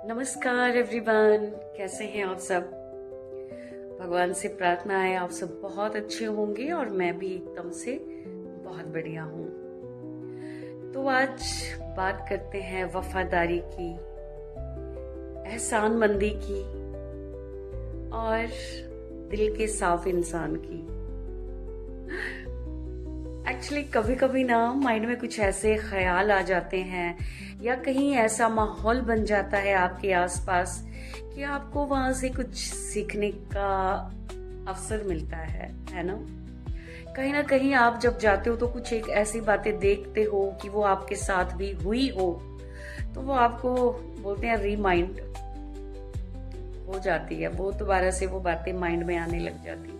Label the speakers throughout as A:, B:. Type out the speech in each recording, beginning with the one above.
A: नमस्कार एवरीवन, कैसे हैं आप सब। भगवान से प्रार्थना है आप सब बहुत अच्छे होंगे और मैं भी एकदम से बहुत बढ़िया हूँ। तो आज बात करते हैं वफादारी की, एहसानमंदी की और दिल के साफ इंसान की। एक्चुअली कभी कभी ना माइंड में कुछ ऐसे ख्याल आ जाते हैं या कहीं ऐसा माहौल बन जाता है आपके आसपास कि आपको वहां से कुछ सीखने का अवसर मिलता है ना। कहीं ना कहीं आप जब जाते हो तो कुछ एक ऐसी बातें देखते हो कि वो आपके साथ भी हुई हो, तो वो आपको बोलते हैं रिमाइंड हो जाती है, वो दोबारा से वो बातें माइंड में आने लग जाती है।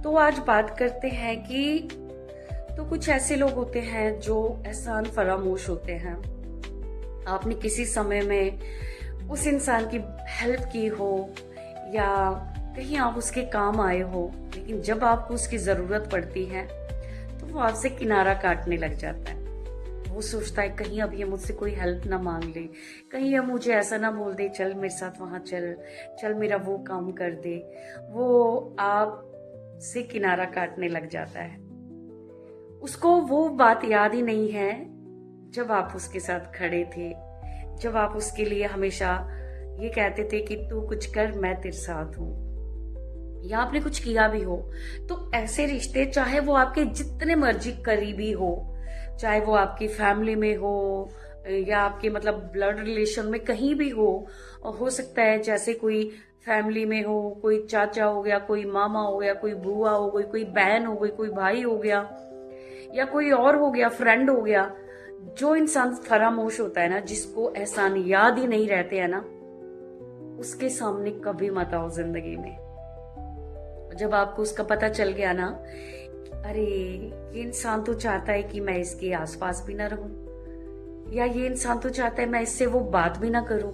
A: तो आज बात करते हैं कि तो कुछ ऐसे लोग होते हैं जो एहसान फरामोश होते हैं। आपने किसी समय में उस इंसान की हेल्प की हो या कहीं आप उसके काम आए हो, लेकिन जब आपको उसकी जरूरत पड़ती है तो वो आपसे किनारा काटने लग जाता है। वो सोचता है कहीं अब ये मुझसे कोई हेल्प ना मांग ले, कहीं अब मुझे ऐसा ना बोल दे चल मेरे साथ वहां चल, चल मेरा वो काम कर दे। वो आप से किनारा काटने लग जाता है। उसको वो बात याद ही नहीं है जब आप उसके साथ खड़े थे, जब आप उसके लिए हमेशा ये कहते थे कि तू कुछ कर मैं तेरे साथ हूं, या आपने कुछ किया भी हो। तो ऐसे रिश्ते चाहे वो आपके जितने मर्जी करीबी हो, चाहे वो आपकी फैमिली में हो या आपके मतलब ब्लड रिलेशन में कहीं भी हो सकता है जैसे कोई फैमिली में हो, कोई चाचा हो गया, कोई मामा हो गया, कोई बुआ हो गई, कोई बहन हो गई, कोई भाई हो गया या कोई और हो गया, फ्रेंड हो गया। जो इंसान फरामोश होता है ना, जिसको एहसान याद ही नहीं रहते हैं ना, उसके सामने कभी मत आओ जिंदगी में। जब आपको उसका पता चल गया ना, अरे ये इंसान तो चाहता है कि मैं इसके आसपास भी ना रहूं, या ये इंसान तो चाहता है मैं इससे वो बात भी ना करूं।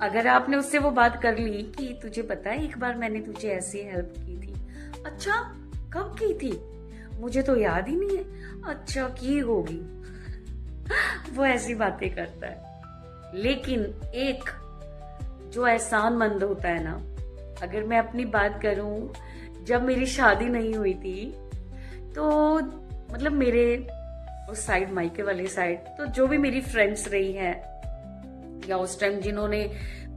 A: अगर आपने उससे वो बात कर ली कि तुझे पता है एक बार मैंने तुझे ऐसी हेल्प की थी, अच्छा कब की थी, मुझे तो याद ही नहीं है, अच्छा की होगी। वो ऐसी बातें करता है। लेकिन एक जो एहसानमंद होता है ना, अगर मैं अपनी बात करूं, जब मेरी शादी नहीं हुई थी तो मतलब मेरे उस साइड, मायके वाले साइड, तो जो भी मेरी फ्रेंड्स रही हैं या उस टाइम जिन्होंने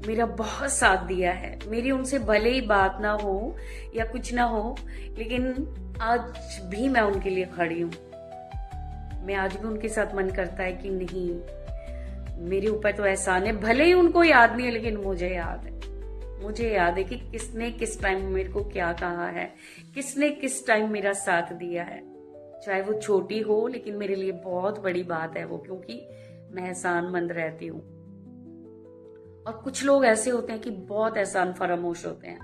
A: मेरा बहुत साथ दिया है, मेरी उनसे भले ही बात ना हो या कुछ ना हो, लेकिन आज भी मैं उनके लिए खड़ी हूँ। मैं आज भी उनके साथ मन करता है कि नहीं मेरे ऊपर तो एहसान है, भले ही उनको याद नहीं है लेकिन मुझे याद है। मुझे याद है कि किसने किस टाइम मेरे को क्या कहा है, किसने किस टाइम मेरा साथ दिया है। चाहे वो छोटी हो लेकिन मेरे लिए बहुत बड़ी बात है वो, क्योंकि मैं एहसानमंद रहती हूँ। और कुछ लोग ऐसे होते हैं कि बहुत एहसान फरामोश होते हैं।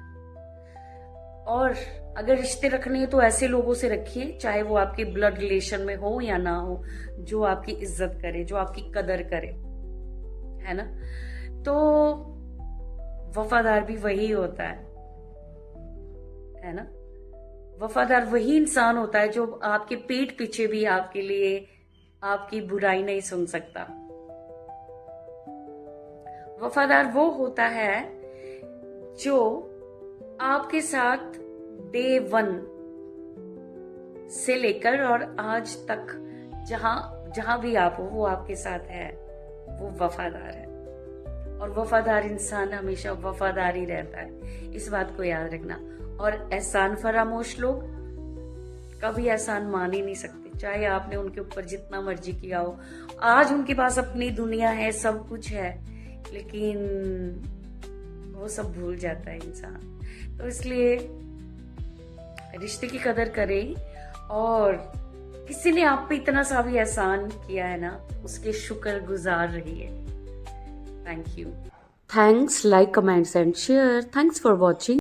A: और अगर रिश्ते रखने हैं तो ऐसे लोगों से रखिए, चाहे वो आपके ब्लड रिलेशन में हो या ना हो, जो आपकी इज्जत करे, जो आपकी कदर करे, है ना। तो वफादार भी वही होता है ना। वफादार वही इंसान होता है जो आपके पीठ पीछे भी आपके लिए आपकी बुराई नहीं सुन सकता। वफादार वो होता है जो आपके साथ डे वन से लेकर और आज तक जहां भी आप हो वो आपके साथ है, वो वफादार है। और वफादार इंसान हमेशा वफादार ही रहता है, इस बात को याद रखना। और एहसान फरामोश लोग कभी एहसान मान ही नहीं सकते, चाहे आपने उनके ऊपर जितना मर्जी किया हो। आज उनके पास अपनी दुनिया है, सब कुछ है, लेकिन वो सब भूल जाता है इंसान। तो इसलिए रिश्ते की कदर करें, और किसी ने आप पे इतना सा भी एहसान किया है ना, उसके शुक्रगुजार रहिए। Thank you. Thanks, like, comments and share. Thanks for watching.